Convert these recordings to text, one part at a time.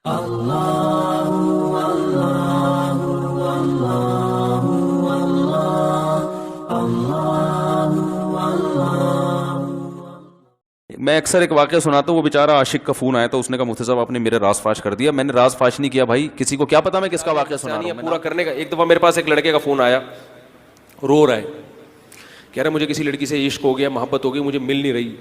میں اکثر ایک واقعہ سناتا ہوں, وہ بیچارہ عاشق کا فون آیا تو اس نے کہا مفتی صاحب آپ نے میرے راز فاش کر دیا. میں نے راز فاش نہیں کیا بھائی, کسی کو کیا پتا میں کس کا واقعہ سنا رہا ہوں. پورا کرنے کا ایک دفعہ میرے پاس ایک لڑکے کا فون آیا, رو رہا ہے, کہہ رہا ہے مجھے کسی لڑکی سے عشق ہو گیا, محبت ہو گئی, مجھے مل نہیں رہی,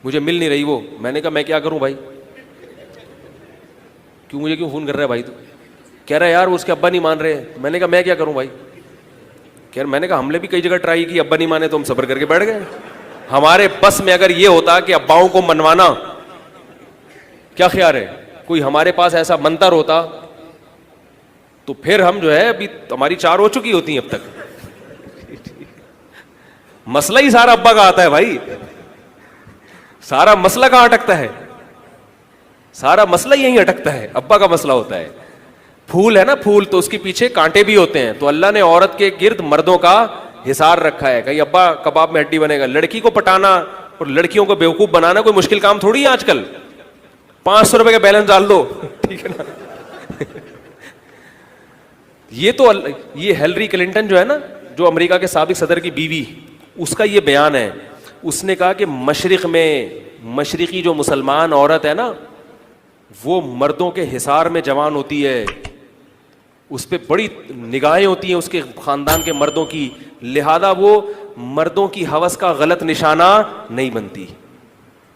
مجھے مل نہیں رہی وہ. میں نے کہا میں کیا کروں بھائی, کیوں مجھے کیوں فون کر رہا ہے بھائی تو؟ کہہ رہا ہے یار اس کے ابا نہیں مان رہے. میں نے کہا میں کیا کروں بھائی. میں نے کہا ہم نے بھی کئی جگہ ٹرائی کی, ابا نہیں مانے تو ہم صبر کر کے بیٹھ گئے. ہمارے بس میں اگر یہ ہوتا کہ اباؤں کو منوانا, کیا خیال ہے, کوئی ہمارے پاس ایسا منتر ہوتا تو پھر ہم جو ہے ابھی ہماری 4 ہو چکی ہوتی ہیں اب تک. مسئلہ ہی سارا ابا کا آتا ہے بھائی, سارا مسئلہ کہاں اٹکتا ہے, سارا مسئلہ یہیں اٹکتا ہے, ابا کا مسئلہ ہوتا ہے. پھول ہے نا پھول, تو اس کے پیچھے کانٹے بھی ہوتے ہیں, تو اللہ نے عورت کے گرد مردوں کا حصار رکھا ہے. کہیں ابا کباب میں ہڈی بنے گا. لڑکی کو پٹانا اور لڑکیوں کو بیوقوف بنانا کوئی مشکل کام تھوڑی ہے آج کل. 500 روپے کا بیلنس ڈال دو, ٹھیک ہے نا. یہ ہیلری کلنٹن جو ہے نا, جو امریکہ کے سابق صدر کی بیوی, اس کا یہ بیان ہے. اس نے کہا کہ مشرق میں مشرقی جو مسلمان عورت ہے نا, وہ مردوں کے حصار میں جوان ہوتی ہے, اس پہ بڑی نگاہیں ہوتی ہیں اس کے خاندان کے مردوں کی, لہذا وہ مردوں کی ہوس کا غلط نشانہ نہیں بنتی.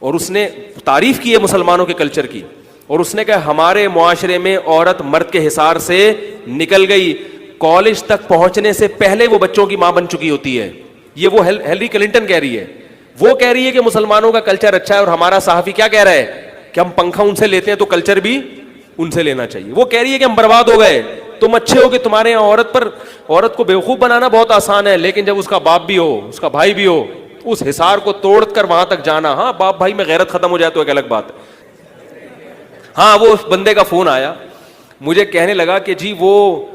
اور اس نے تعریف کی ہے مسلمانوں کے کلچر کی, اور اس نے کہا ہمارے معاشرے میں عورت مرد کے حصار سے نکل گئی, کالج تک پہنچنے سے پہلے وہ بچوں کی ماں بن چکی ہوتی ہے. یہ وہ ہیلری کلنٹن کہہ رہی ہے. وہ کہہ رہی ہے کہ مسلمانوں کا کلچر اچھا ہے, اور ہمارا صحافی کیا کہہ رہا ہے کہ ہم پنکھا ان سے لیتے ہیں تو کلچر بھی ان سے لینا چاہیے. وہ کہہ رہی ہے کہ ہم برباد ہو گئے, تم اچھے ہو کہ تمہارے یہاں عورت کو بیوقوف بنانا بہت آسان ہے, لیکن جب اس کا باپ بھی ہو, اس کا بھائی بھی ہو, اس حصار کو توڑ کر وہاں تک جانا, ہاں باپ بھائی میں غیرت ختم ہو جائے تو ایک الگ بات ہے. ہاں وہ اس بندے کا فون آیا, مجھے کہنے لگا کہ جی وہ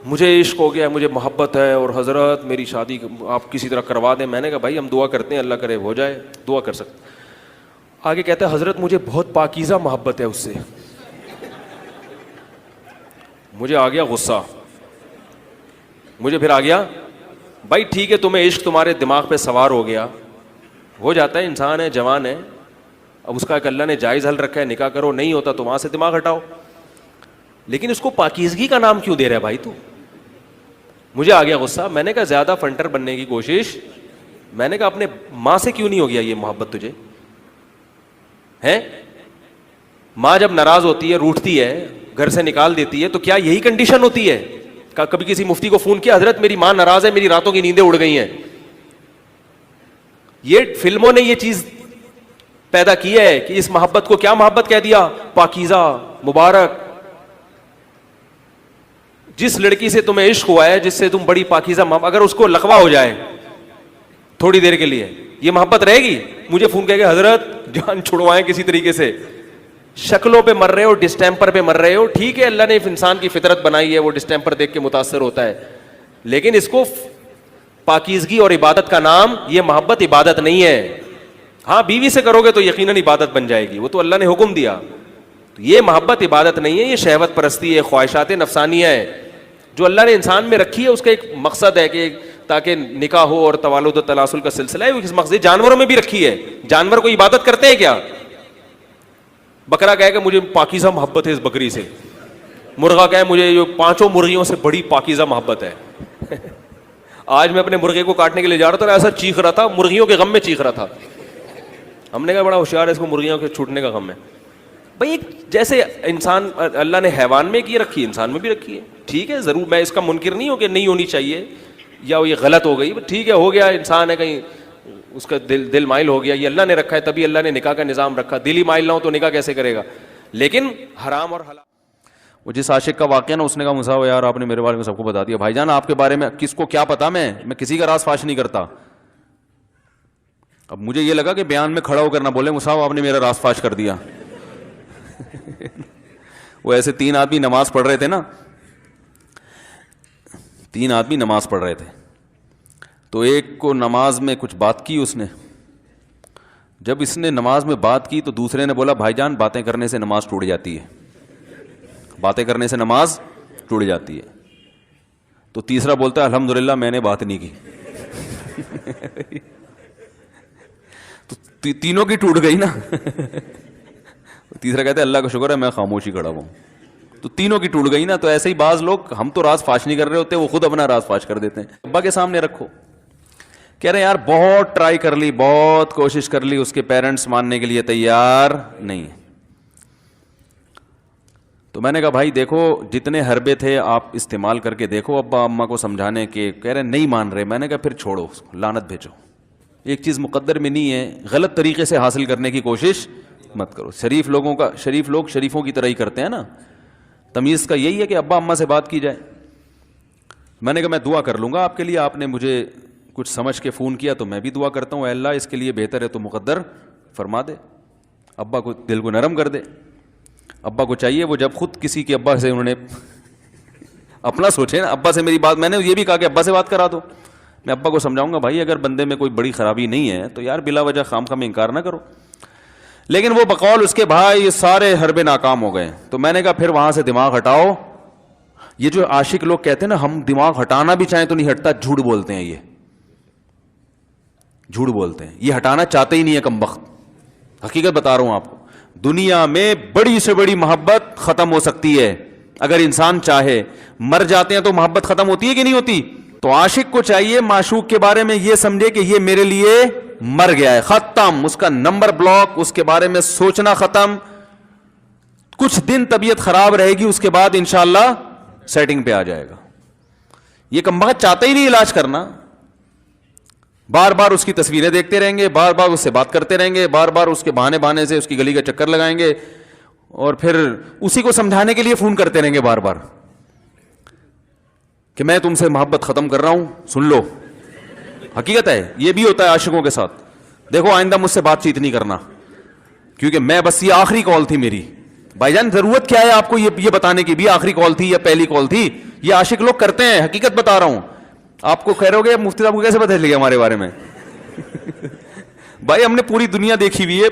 مجھے عشق ہو گیا, مجھے محبت ہے, اور حضرت میری شادی آپ کسی طرح کروا دیں. میں نے کہا بھائی ہم دعا کرتے ہیں, اللہ کرے ہو جائے, دعا کر سکتے. آگے کہتا ہے حضرت مجھے بہت پاکیزہ محبت ہے اس سے. مجھے آ گیا غصہ, مجھے پھر آ گیا بھائی ٹھیک ہے تمہیں عشق تمہارے دماغ پہ سوار ہو گیا, ہو جاتا ہے, انسان ہے, جوان ہے, اب اس کا ایک اللہ نے جائز حل رکھا ہے, نکاح کرو, نہیں ہوتا تو وہاں سے دماغ ہٹاؤ. لیکن اس کو پاکیزگی کا نام کیوں دے رہا ہے بھائی تو؟ مجھے آ گیا غصہ. میں نے کہا زیادہ فنٹر بننے کی کوشش, میں نے کہا اپنے ماں سے کیوں نہیں ہو گیا یہ محبت تجھے ہے؟ ماں جب ناراض ہوتی ہے, روٹتی ہے, گھر سے نکال دیتی ہے, تو کیا یہی کنڈیشن ہوتی ہے؟ کبھی کسی مفتی کو فون کیا, حضرت میری ماں ناراض ہے, میری راتوں کی نیندیں اڑ گئی ہیں. یہ فلموں نے یہ چیز پیدا کی ہے کہ اس محبت کو کیا محبت کہہ دیا, پاکیزہ, مبارک. جس لڑکی سے تمہیں عشق ہوا ہے, جس سے تم بڑی پاکیزہ اگر اس کو لقوہ ہو جائے تھوڑی دیر کے لیے, یہ محبت رہے گی؟ مجھے فون کہہ کے حضرت جان چھڑوائیں کسی طریقے سے, شکلوں پہ مر رہے ہو, ڈسٹیمپر پہ مر رہے ہو, ٹھیک ہے اللہ نے انسان کی فطرت بنائی ہے, وہ ڈسٹیمپر دیکھ کے متاثر ہوتا ہے, لیکن اس کو پاکیزگی اور عبادت کا نام, یہ محبت عبادت نہیں ہے. ہاں بیوی سے کرو گے تو یقیناً عبادت بن جائے گی, وہ تو اللہ نے حکم دیا. یہ محبت عبادت نہیں ہے, یہ شہوت پرستی ہے, خواہشات نفسانیہ ہے جو اللہ نے انسان میں رکھی ہے. اس کا ایک مقصد ہے کہ تاکہ نکاح ہو اور توالد و تناسل کا سلسلہ ہے, وہ کس مقصد. جانوروں میں بھی رکھی ہے, جانور کو عبادت کرتے ہیں کیا؟ بکرا کہے کہ مجھے پاکیزہ محبت ہے اس بکری سے, مرغا کہے مجھے یہ 5 مرغیوں سے بڑی پاکیزہ محبت ہے. آج میں اپنے مرغے کو کاٹنے کے لیے جا رہا تھا, ایسا چیخ رہا تھا, مرغیوں کے غم میں چیخ رہا تھا. ہم نے کہا بڑا ہوشیار ہے, اس کو مرغیوں کے چھوٹنے کا غم ہے. بھائی جیسے انسان اللہ نے حیوان میں کی رکھی ہے, انسان میں بھی رکھی ہے, ٹھیک ہے ضرور, میں اس کا منکر نہیں ہوں کہ نہیں ہونی چاہیے یا یہ غلط ہو گئی, ٹھیک ہے ہو گیا, انسان ہے, کہیں اس کا دل مائل ہو گیا, یہ اللہ نے رکھا ہے, تبھی اللہ نے نکاح کا نظام رکھا. دل ہی مائل نہ ہو تو نکاح کیسے کرے گا؟ لیکن حرام اور حلال. وہ جس عاشق کا واقعہ نا, اس نے کہا مسا یار آپ نے میرے بارے میں سب کو بتا دیا. بھائی جان آپ کے بارے میں کس کو کیا پتا, میں کسی کا راز فاش نہیں کرتا. اب مجھے یہ لگا کہ بیان میں کھڑا ہو کر نہ بولے مسا آپ نے میرا راز فاش کر دیا. وہ ایسے 3 آدمی نماز پڑھ رہے تھے نا, 3 آدمی نماز پڑھ رہے تھے, تو ایک کو نماز میں کچھ بات کی اس نے, جب اس نے نماز میں بات کی تو دوسرے نے بولا بھائی جان باتیں کرنے سے نماز ٹوٹ جاتی ہے, باتیں کرنے سے نماز ٹوٹ جاتی ہے. تو تیسرا بولتا ہے الحمدللہ میں نے بات نہیں کی. تو تینوں کی ٹوٹ گئی نا. تیسرا کہتا ہے اللہ کا شکر ہے میں خاموشی کھڑا ہوں. تو تینوں کی ٹوٹ گئی نا. تو ایسے ہی بعض لوگ, ہم تو راز فاش نہیں کر رہے ہوتے, وہ خود اپنا راز فاش کر دیتے ہیں. ابا کے سامنے رکھو, کہہ رہے ہیں یار بہت ٹرائی کر لی, بہت کوشش کر لی, اس کے پیرنٹس ماننے کے لیے تیار نہیں. تو میں نے کہا بھائی دیکھو جتنے حربے تھے آپ استعمال کر کے دیکھو ابا اماں کو سمجھانے کے. کہہ رہے نہیں مان رہے. میں نے کہا پھر چھوڑو, لعنت بھیجو. ایک چیز مقدر میں نہیں ہے, غلط طریقے سے حاصل کرنے کی کوشش مت کرو. شریف لوگ شریفوں کی طرح ہی کرتے ہیں نا. تمیز کا یہی ہے کہ ابا اماں سے بات کی جائے. میں نے کہا میں دعا کر لوں گا آپ کے لیے, آپ نے مجھے کچھ سمجھ کے فون کیا تو میں بھی دعا کرتا ہوں, اے اللہ اس کے لیے بہتر ہے تو مقدر فرما دے, ابا کو دل کو نرم کر دے. ابا کو چاہیے وہ جب خود کسی کے ابا سے انہوں نے اپنا سوچے نا, ابا سے میری بات, میں نے یہ بھی کہا کہ ابا سے بات کرا دو. میں ابا کو سمجھاؤں گا بھائی اگر بندے میں کوئی بڑی خرابی نہیں ہے تو یار بلا وجہ خام خام انکار نہ کرو. لیکن وہ بقول اس کے بھائی یہ سارے حربے ناکام ہو گئے. تو میں نے کہا پھر وہاں سے دماغ ہٹاؤ. یہ جو عاشق لوگ کہتے ہیں نا ہم دماغ ہٹانا بھی چاہیں تو نہیں ہٹتا, جھوٹ بولتے ہیں. یہ جھوٹ بولتے ہیں, یہ ہٹانا چاہتے ہی نہیں ہے کمبخت. حقیقت بتا رہا ہوں آپ کو, دنیا میں بڑی سے بڑی محبت ختم ہو سکتی ہے اگر انسان چاہے. مر جاتے ہیں تو محبت ختم ہوتی ہے کہ نہیں ہوتی؟ تو عاشق کو چاہیے معشوق کے بارے میں یہ سمجھے کہ یہ میرے لیے مر گیا ہے, ختم, اس کا نمبر بلاک, اس کے بارے میں سوچنا ختم. کچھ دن طبیعت خراب رہے گی, اس کے بعد انشاءاللہ سیٹنگ پہ آ جائے گا. یہ کمبخت چاہتا ہی نہیں علاج کرنا, بار بار اس کی تصویریں دیکھتے رہیں گے, بار بار اس سے بات کرتے رہیں گے, بار بار اس کے بہانے سے اس کی گلی کا چکر لگائیں گے, اور پھر اسی کو سمجھانے کے لیے فون کرتے رہیں گے بار بار کہ میں تم سے محبت ختم کر رہا ہوں, سن لو. حقیقت ہے یہ بھی ہوتا ہے عاشقوں کے ساتھ. دیکھو آئندہ مجھ سے بات چیت نہیں کرنا کیونکہ میں بس یہ آخری کال تھی میری. بھائی جان ضرورت کیا ہے آپ کو یہ بتانے کی بھی آخری کال تھی یا پہلی کال تھی؟ یہ عاشق لوگ کرتے ہیں, حقیقت بتا رہا ہوں. آپ کو کہہ رہے ہو گے مفتی صاحب کو کیسے پتہ چل گیا ہمارے بارے میں؟ بھائی ہم نے پوری دنیا دیکھی ہوئی ہے,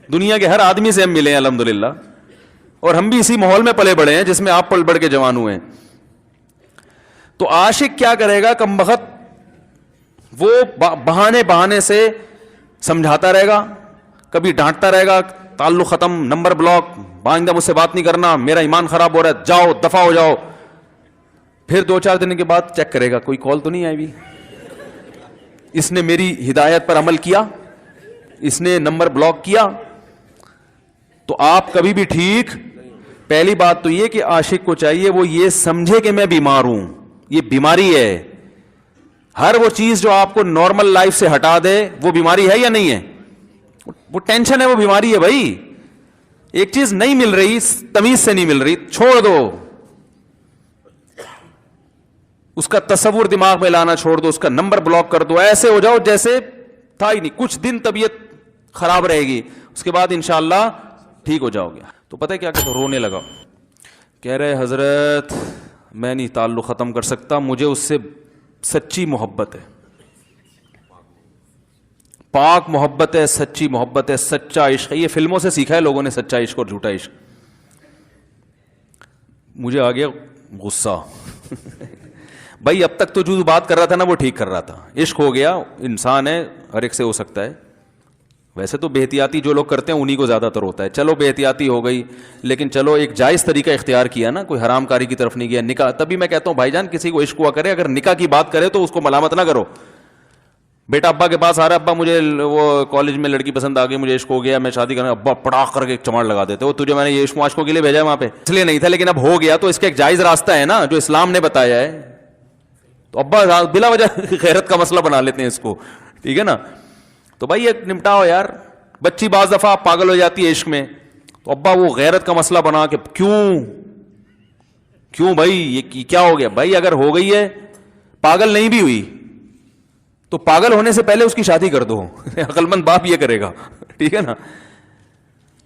دنیا کے ہر آدمی سے ہم ملے ہیں الحمدللہ, اور ہم بھی اسی ماحول میں پلے بڑے ہیں جس میں آپ پل بڑھ کے جوان ہوئے ہیں. تو عاشق کیا کرے گا کمبخت, وہ بہانے سے سمجھاتا رہے گا, کبھی ڈانٹتا رہے گا, تعلق ختم, نمبر بلاک, آئندہ مجھ سے بات نہیں کرنا, میرا ایمان خراب ہو رہا ہے, جاؤ دفع ہو جاؤ. پھر 2-4 دن کے بعد چیک کرے گا کوئی کال تو نہیں آئی بھی, اس نے میری ہدایت پر عمل کیا, اس نے نمبر بلاک کیا. تو آپ کبھی بھی ٹھیک. پہلی بات تو یہ کہ عاشق کو چاہیے وہ یہ سمجھے کہ میں بیمار ہوں, یہ بیماری ہے. ہر وہ چیز جو آپ کو نارمل لائف سے ہٹا دے وہ بیماری ہے یا نہیں ہے؟ وہ ٹینشن ہے, وہ بیماری ہے بھائی. ایک چیز نہیں مل رہی, تمیز سے نہیں مل رہی, چھوڑ دو. اس کا تصور دماغ میں لانا چھوڑ دو, اس کا نمبر بلاک کر دو, ایسے ہو جاؤ جیسے تھا ہی نہیں. کچھ دن طبیعت خراب رہے گی, اس کے بعد انشاءاللہ ٹھیک ہو جاؤ گے. تو پتہ ہے کیا کہتے, رونے لگا. کہہ رہے حضرت میں نہیں تعلق ختم کر سکتا, مجھے اس سے سچی محبت ہے, پاک محبت ہے, سچی محبت ہے, سچا عشق ہے. یہ فلموں سے سیکھا ہے لوگوں نے, سچا عشق اور جھوٹا عشق. مجھے آ گیا غصہ. بھائی اب تک تو جو بات کر رہا تھا نا وہ ٹھیک کر رہا تھا, عشق ہو گیا, انسان ہے, ہر ایک سے ہو سکتا ہے. ویسے تو بے احتیاطی جو لوگ کرتے ہیں انہی کو زیادہ تر ہوتا ہے. چلو بے احتیاطی ہو گئی, لیکن چلو ایک جائز طریقہ اختیار کیا نا, کوئی حرام کاری کی طرف نہیں گیا. نکاح, تبھی میں کہتا ہوں بھائی جان کسی کو عشق ہوا کرے, اگر نکاح کی بات کرے تو اس کو ملامت نہ کرو. بیٹا ابا کے پاس آ رہا ہے, ابا مجھے وہ کالج میں لڑکی پسند آ گئی, مجھے عشق ہو گیا, میں شادی کرنا. ابا پڑاخ کر کے ایک چماڑ لگا دیتے, وہ تجھے میں نے یہ عشق معاشقوں کے لیے بھیجا ہے وہاں پہ, اس لیے نہیں تھا, لیکن اب ہو گیا تو اس کا ایک جائز راستہ ہے نا جو اسلام نے بتایا ہے. تو ابا بلا وجہ غیرت کا مسئلہ بنا لیتے ہیں اس کو, ٹھیک ہے نا. تو بھائی یہ نمٹاؤ یار. بچی بعض دفعہ پاگل ہو جاتی ہے عشق میں, تو ابا وہ غیرت کا مسئلہ بنا کے کیوں بھائی یہ کیا ہو گیا؟ بھائی اگر ہو گئی ہے, پاگل نہیں بھی ہوئی تو پاگل ہونے سے پہلے اس کی شادی کر دو. عقل مند باپ یہ کرے گا, ٹھیک ہے نا.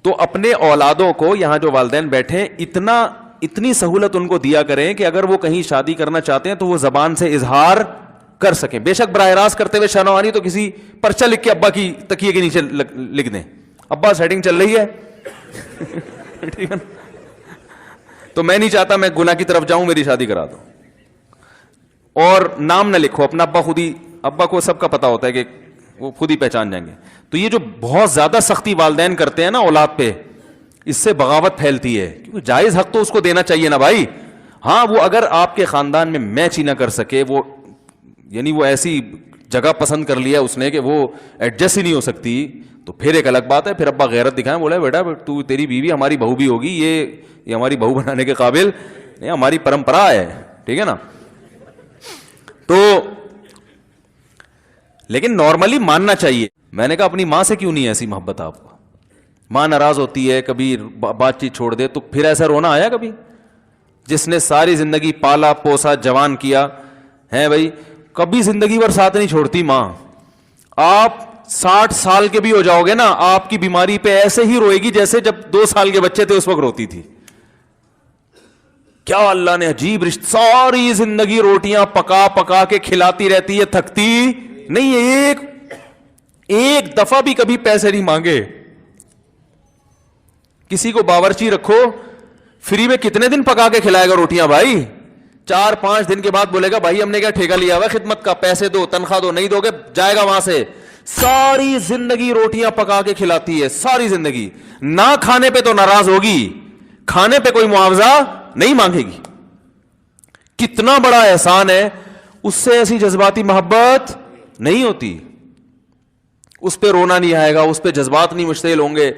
تو اپنے اولادوں کو, یہاں جو والدین بیٹھے, اتنی سہولت ان کو دیا کریں کہ اگر وہ کہیں شادی کرنا چاہتے ہیں تو وہ زبان سے اظہار کر سکیں. بے شک براہ راست کرتے ہوئے شرم آ رہی تو کسی پرچہ لکھ کے ابا کی تکیے کے نیچے لکھ دیں, ابا سیٹنگ چل رہی ہے. ٹھیک ہے نا, تو میں نہیں چاہتا میں گناہ کی طرف جاؤں, میری شادی کرا دو. اور نام نہ لکھو اپنا, ابا خود ہی, ابا کو سب کا پتا ہوتا ہے کہ وہ خود ہی پہچان جائیں گے. تو یہ جو بہت زیادہ سختی والدین کرتے ہیں نا اولاد پہ, اس سے بغاوت پھیلتی ہے, کیونکہ جائز حق تو اس کو دینا چاہیے نا بھائی. ہاں وہ اگر آپ کے خاندان میں میچ ہی نہ کر سکے, وہ یعنی وہ ایسی جگہ پسند کر لیا اس نے کہ وہ ایڈجسٹ ہی نہیں ہو سکتی, تو پھر ایک الگ بات ہے. پھر ابا غیرت دکھائیں, بولا بیٹا تو تیری بیوی ہماری بہو بھی ہوگی, یہ ہماری بہو بنانے کے قابل, یہ ہماری پرمپرا ہے. ٹھیک ہے نا. تو لیکن نارملی ماننا چاہیے. میں نے کہا اپنی ماں سے کیوں نہیں ایسی محبت آپ کو؟ ماں ناراض ہوتی ہے, کبھی بات چیت چھوڑ دے, تو پھر ایسا رونا آیا کبھی؟ جس نے ساری زندگی پالا پوسا جوان کیا ہے بھائی, کبھی زندگی بھر ساتھ نہیں چھوڑتی ماں. آپ 60 سال کے بھی ہو جاؤ گے نا, آپ کی بیماری پہ ایسے ہی روئے گی جیسے جب 2 سال کے بچے تھے اس وقت روتی تھی. کیا اللہ نے عجیب رشتہ, ساری زندگی روٹیاں پکا پکا کے کھلاتی رہتی ہے, تھکتی نہیں ہے, ایک دفعہ بھی کبھی پیسے نہیں مانگے. کسی کو باورچی رکھو, فری میں کتنے دن پکا کے کھلائے گا روٹیاں بھائی؟ 4-5 دن کے بعد بولے گا بھائی ہم نے کیا ٹھیکہ لیا ہوا خدمت کا, پیسے دو, تنخواہ دو, نہیں دو گے جائے گا وہاں سے. ساری زندگی روٹیاں پکا کے کھلاتی ہے, ساری زندگی. نہ کھانے پہ تو ناراض ہوگی, کھانے پہ کوئی معاوضہ نہیں مانگے گی. کتنا بڑا احسان ہے, اس سے ایسی جذباتی محبت نہیں ہوتی. اس پہ رونا نہیں آئے گا, اس پہ جذبات نہیں مشتعل ہوں گے.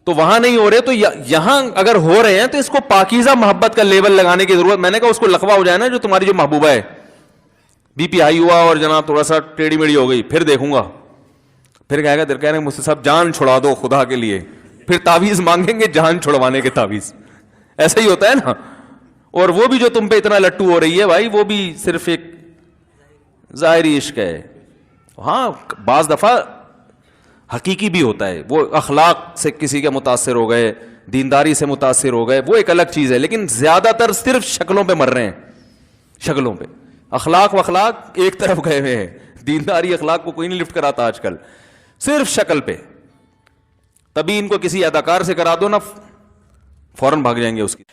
تو وہاں نہیں ہو رہے, تو یہاں اگر ہو رہے ہیں تو اس کو پاکیزہ محبت کا لیبل لگانے کی ضرورت. میں نے کہا اس کو لقبہ ہو جائے نا, جو تمہاری جو محبوبہ ہے, بی پی ہائی ہوا اور جناب تھوڑا سا ٹیڑھی میڑھی ہو گئی, پھر دیکھوں گا. پھر کہے گا کہہ رہے ہیں مجھ سے صاحب جان چھڑا دو خدا کے لیے, پھر تعویذ مانگیں گے جان چھڑوانے کے تعویذ. ایسا ہی ہوتا ہے نا. اور وہ بھی جو تم پہ اتنا لٹو ہو رہی ہے بھائی, وہ بھی صرف ایک ظاہری عشق ہے. ہاں بعض دفعہ حقیقی بھی ہوتا ہے, وہ اخلاق سے کسی کے متاثر ہو گئے, دینداری سے متاثر ہو گئے, وہ ایک الگ چیز ہے. لیکن زیادہ تر صرف شکلوں پہ مر رہے ہیں, شکلوں پہ. اخلاق و اخلاق ایک طرف گئے ہوئے ہیں, دینداری اخلاق کو کوئی نہیں لفٹ کراتا آج کل, صرف شکل پہ. تبھی ان کو کسی اداکار سے کرا دو نا, فوراً بھاگ جائیں گے اس کی.